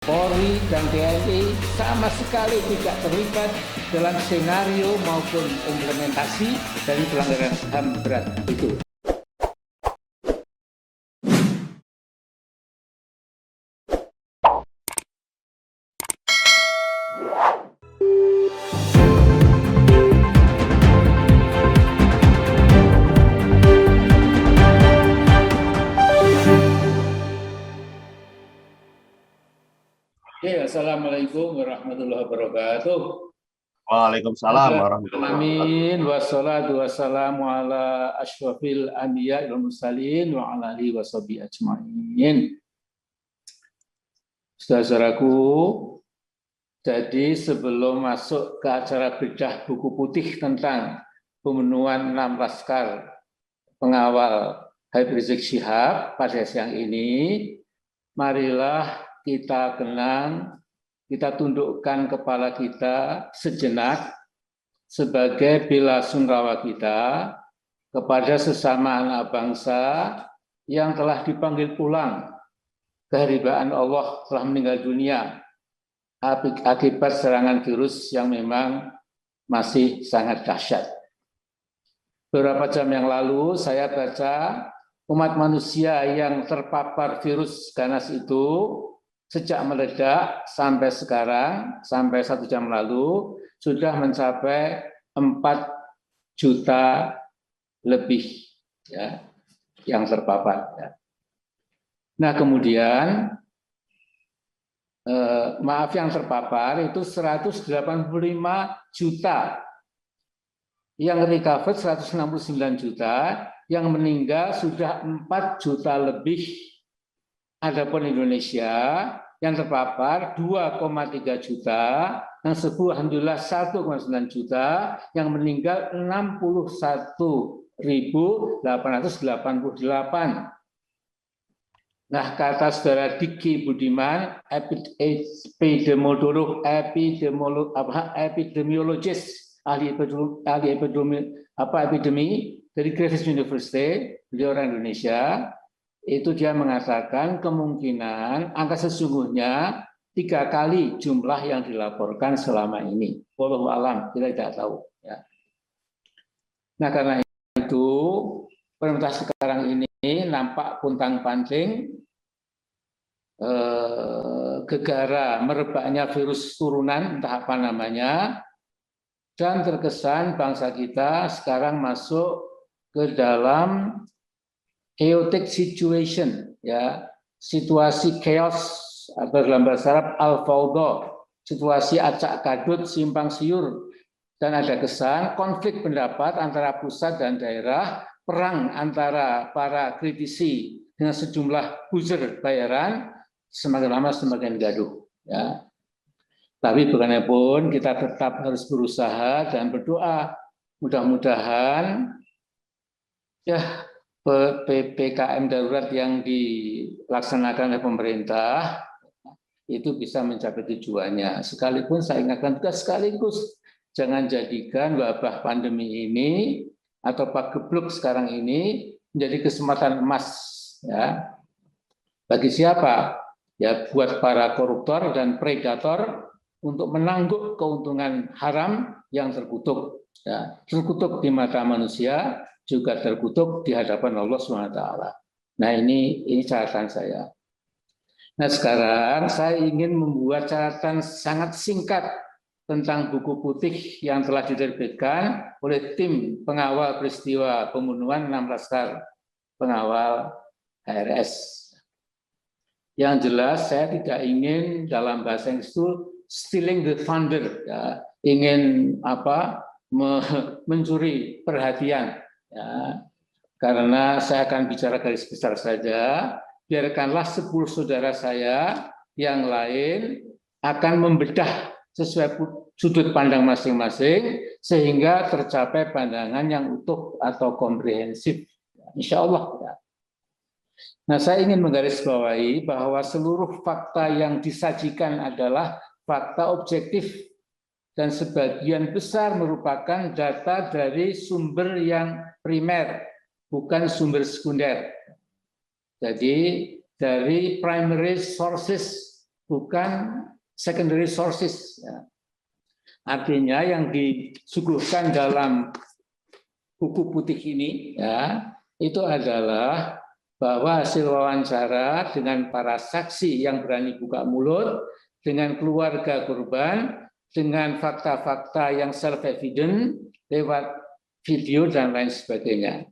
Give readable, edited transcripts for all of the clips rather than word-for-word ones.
Polri dan TNI sama sekali tidak terlibat dalam skenario maupun implementasi dari pelanggaran HAM berat itu. Ya, assalamualaikum warahmatullahi wabarakatuh. Waalaikumsalam warahmatullahi wabarakatuh. Amin. Wassalatu wassalamu ala asyrafil anbiya wal mursalin wa ala alihi washabihi ajmain. Saudara-saudaraku, jadi sebelum masuk ke acara bedah buku putih tentang pemenuhan 6 laskar pengawal Habib Rizik Syihab pada siang ini, marilah kita kenang, kita tundukkan kepala kita sejenak sebagai bela sungkawa kita kepada sesama anak bangsa yang telah dipanggil pulang keharbaan Allah telah meninggal dunia akibat serangan virus yang memang masih sangat dahsyat. Beberapa jam yang lalu saya baca umat manusia yang terpapar virus ganas itu sejak meledak sampai sekarang, sampai 1 jam lalu, sudah mencapai 4 juta lebih ya, yang terpapar. Ya. Nah kemudian, maaf yang terpapar itu 185 juta, yang recover 169 juta, yang meninggal sudah 4 juta lebih. Adapun Indonesia yang terpapar 2,3 juta, yang sembuh alhamdulillah 1,9 juta, yang meninggal 61.888. Nah, kata saudara Diki Budiman, epidemiologis, ahli epidemi dari Griffith University, beliau orang Indonesia. Itu dia mengatakan kemungkinan angka sesungguhnya 3 kali jumlah yang dilaporkan selama ini. Wallahu alam, kita tidak tahu. Ya. Nah karena itu pemerintah sekarang ini nampak puntang-panting gegara merebaknya virus turunan entah apa namanya, dan terkesan bangsa kita sekarang masuk ke dalam chaotic situation, ya, situasi chaos atau dalam bahasa Arab al-fawda, situasi acak kadut, simpang siur, dan ada kesan konflik pendapat antara pusat dan daerah, perang antara para kritisi dengan sejumlah buzzer bayaran, semakin lama semakin gaduh. Ya. Tapi bagaimanapun kita tetap harus berusaha dan berdoa, mudah-mudahan ya PPKM darurat yang dilaksanakan oleh pemerintah itu bisa mencapai tujuannya. Sekalipun saya ingatkan juga sekaligus jangan jadikan wabah pandemi ini atau pagebluk sekarang ini menjadi kesempatan emas ya. Bagi siapa? Ya buat para koruptor dan predator untuk menangguk keuntungan haram yang terkutuk. Ya, terkutuk di mata manusia, juga terkutuk di hadapan Allah SWT. Nah ini catatan saya. Nah sekarang saya ingin membuat catatan sangat singkat tentang buku putih yang telah diterbitkan oleh tim pengawal peristiwa pembunuhan 6 laskar pengawal HRS. Yang jelas saya tidak ingin dalam bahasa Inggris itu stealing the thunder, ya, ingin mencuri perhatian. Ya, karena saya akan bicara garis besar saja, biarkanlah 10 saudara saya yang lain akan membedah sesuai sudut pandang masing-masing sehingga tercapai pandangan yang utuh atau komprehensif. Insya Allah. Ya. Nah, saya ingin menggarisbawahi bahwa seluruh fakta yang disajikan adalah fakta objektif dan sebagian besar merupakan data dari sumber yang primer, bukan sumber sekunder. Jadi dari primary sources bukan secondary sources. Ya. Artinya yang disuguhkan dalam buku putih ini ya itu adalah bahwa hasil wawancara dengan para saksi yang berani buka mulut, dengan keluarga korban, dengan fakta-fakta yang self-evident lewat video dan lain sebagainya.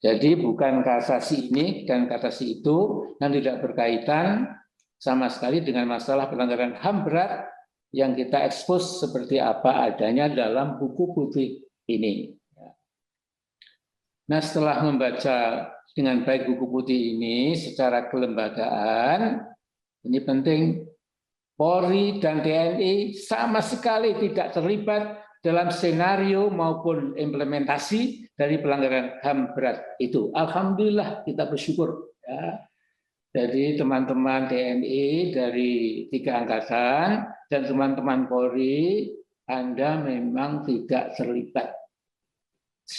Jadi bukan kasasi ini dan kasasi itu yang tidak berkaitan sama sekali dengan masalah pelanggaran HAM berat yang kita ekspos seperti apa adanya dalam buku putih ini. Nah, setelah membaca dengan baik buku putih ini secara kelembagaan, ini penting, Polri dan TNI sama sekali tidak terlibat dalam senario maupun implementasi dari pelanggaran HAM berat itu. Alhamdulillah kita bersyukur. Ya. Jadi teman-teman TNI dari 3 angkatan dan teman-teman Polri, Anda memang tidak terlibat.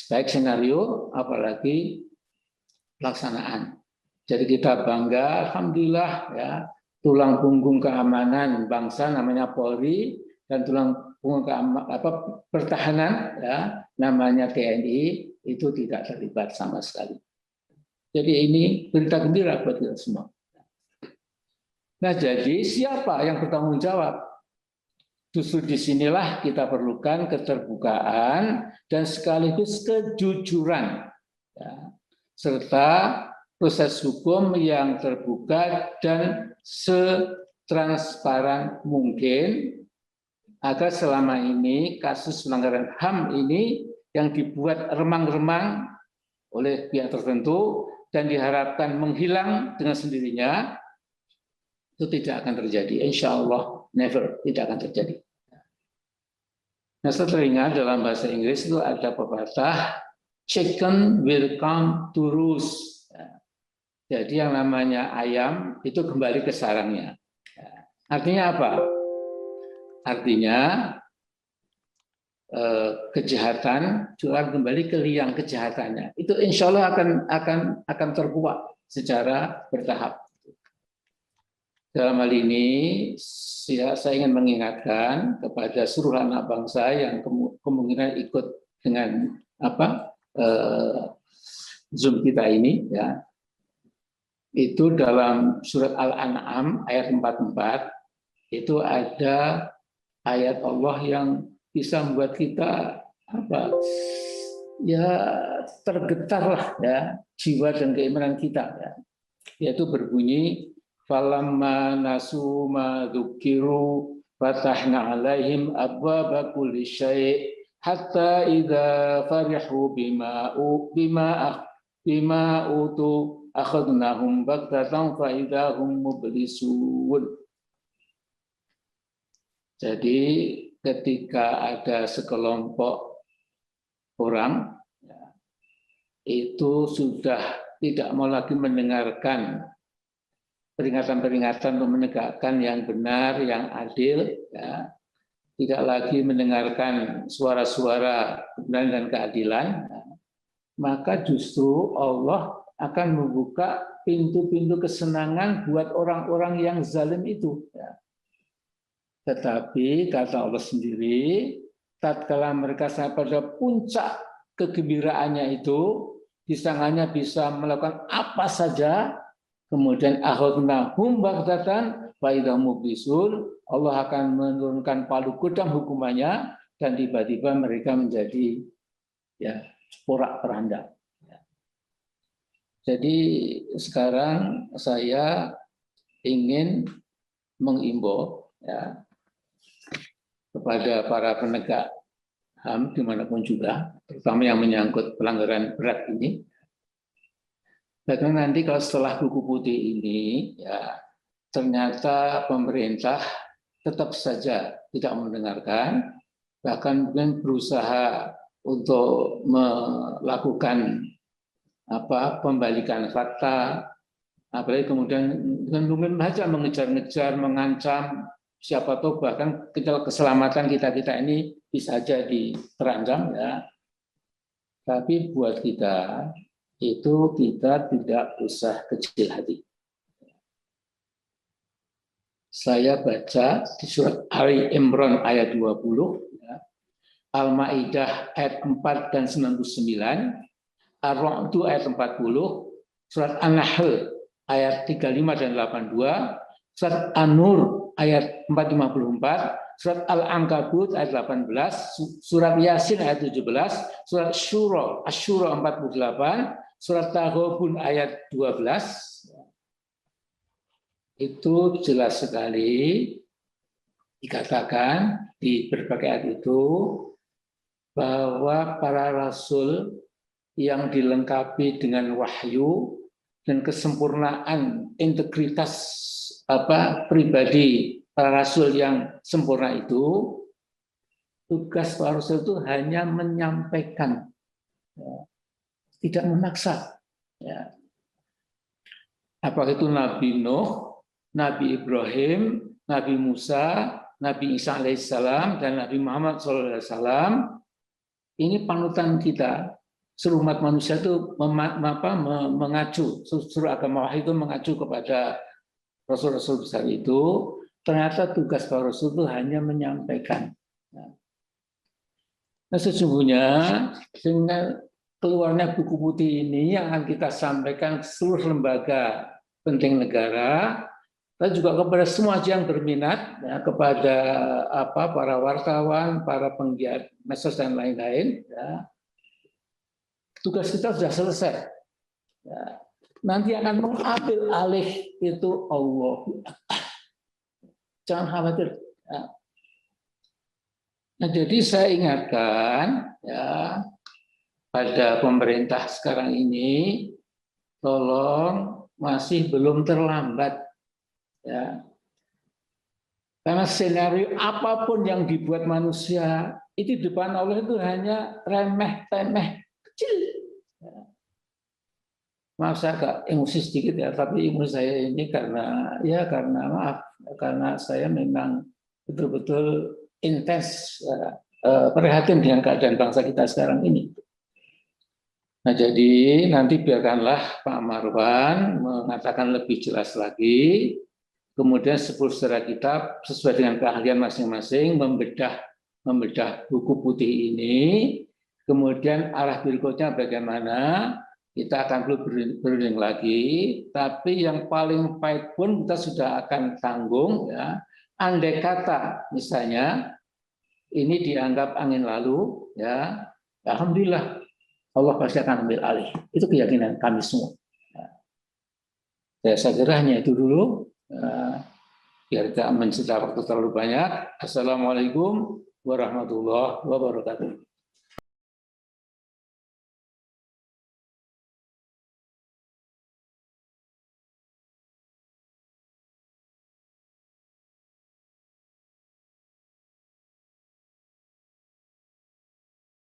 Baik senario, apalagi pelaksanaan. Jadi kita bangga, alhamdulillah ya, tulang punggung keamanan bangsa namanya Polri dan tulang punggung pertahanan ya namanya TNI itu tidak terlibat sama sekali. Jadi ini berita gembira buat kita semua. Nah, jadi siapa yang bertanggung jawab? Justru disinilah kita perlukan keterbukaan dan sekaligus kejujuran, ya, serta proses hukum yang terbuka dan setransparan mungkin, agar selama ini kasus pelanggaran HAM ini yang dibuat remang-remang oleh pihak tertentu dan diharapkan menghilang dengan sendirinya, itu tidak akan terjadi. Insya Allah, never, tidak akan terjadi. Nah, setelah dalam bahasa Inggris itu ada pepatah, chicken will come to roost. Jadi yang namanya ayam itu kembali ke sarangnya. Artinya apa? Artinya kejahatan juga kembali ke liang kejahatannya. Itu insya Allah akan terkuak secara bertahap. Dalam hal ini, saya ingin mengingatkan kepada seluruh anak bangsa yang kemungkinan ikut dengan Zoom kita ini, ya, itu dalam surat Al-An'am ayat 44 itu ada ayat Allah yang bisa membuat kita tergetarlah ya jiwa dan keimanan kita, ya. Yaitu berbunyi falamma nasu ma dzukiru fatahna alaihim abwaaba kulli syai' hatta idza farihu bima utu akhadnahum baghtatan fa idza hum mublisun. Jadi ketika ada sekelompok orang ya, itu sudah tidak mau lagi mendengarkan peringatan-peringatan untuk menegakkan yang benar, yang adil, ya. Tidak lagi mendengarkan suara-suara kebenaran dan keadilan, ya. Maka justru Allah akan membuka pintu-pintu kesenangan buat orang-orang yang zalim itu. Ya. Tetapi kata Allah sendiri, tatkala mereka sampai pada puncak kegembiraannya itu, disangkanya bisa melakukan apa saja, kemudian akhadnahum baghtatan fa idza mublisun, Allah akan menurunkan palu godam hukumannya dan tiba-tiba mereka menjadi ya porak-poranda. Jadi sekarang saya ingin mengimbau ya kepada para penegak HAM dimanapun juga, terutama yang menyangkut pelanggaran berat ini. Bagaimana nanti kalau setelah buku putih ini, ya ternyata pemerintah tetap saja tidak mendengarkan, bahkan mungkin berusaha untuk melakukan pembalikan fakta, apalagi kemudian mungkin saja mengejar-ngejar, mengancam, siapa tahu bahkan keselamatan kita ini bisa jadi terancam, ya. Tapi buat kita itu kita tidak usah kecil hati. Saya baca di surat Ali Imran ayat 20, ya. Al-Maidah ayat 4 dan 99, Ar-Ra'd ayat 40, surat An-Nahl ayat 35 dan 82, surat An-Nur ayat 454, surat Al-Ankabut ayat 18, surat Yasin ayat 17, surat Asy-Syura 48, surat Taghabun ayat 12. Itu jelas sekali dikatakan di berbagai ayat itu bahwa para rasul yang dilengkapi dengan wahyu dan kesempurnaan integritas pribadi para rasul yang sempurna itu, tugas para rasul itu hanya menyampaikan, ya, tidak memaksa. Ya. Apakah itu Nabi Nuh, Nabi Ibrahim, Nabi Musa, Nabi Isa alaihissalam, dan Nabi Muhammad SAW, ini panutan kita. Seluruh umat manusia itu mengacu, seluruh agama wahyu itu mengacu kepada Rasul-Rasul besar itu. Ternyata tugas para Rasul itu hanya menyampaikan. Nah, sesungguhnya dengan keluarnya buku putih ini yang akan kita sampaikan ke seluruh lembaga penting negara, dan juga kepada semua yang berminat, ya, kepada para wartawan, para penggiat medsos dan lain-lain. Ya. Tugas kita sudah selesai. Ya. Nanti akan mengambil alih itu Allah. Jangan khawatir. Ya. Nah, jadi saya ingatkan, ya, pada pemerintah sekarang ini, tolong masih belum terlambat. Ya. Karena skenario apapun yang dibuat manusia itu di depan Allah itu hanya remeh-temeh kecil. Ya. Maaf saya agak emosi sedikit ya, tapi emosi saya ini karena saya memang betul-betul intens prihatin dengan keadaan bangsa kita sekarang ini. Nah, jadi nanti biarkanlah Pak Marwan mengatakan lebih jelas lagi. Kemudian 10 saudara kita sesuai dengan keahlian masing-masing membedah buku putih ini. Kemudian arah berikutnya bagaimana, kita akan perlu berunding lagi. Tapi yang paling pahit pun kita sudah akan tanggung. Ya. Andai kata misalnya ini dianggap angin lalu, ya alhamdulillah Allah pasti akan ambil alih. Itu keyakinan kami semua. Saya kira hanya itu dulu. Biar tidak mencita waktu terlalu banyak. Assalamualaikum warahmatullahi wabarakatuh.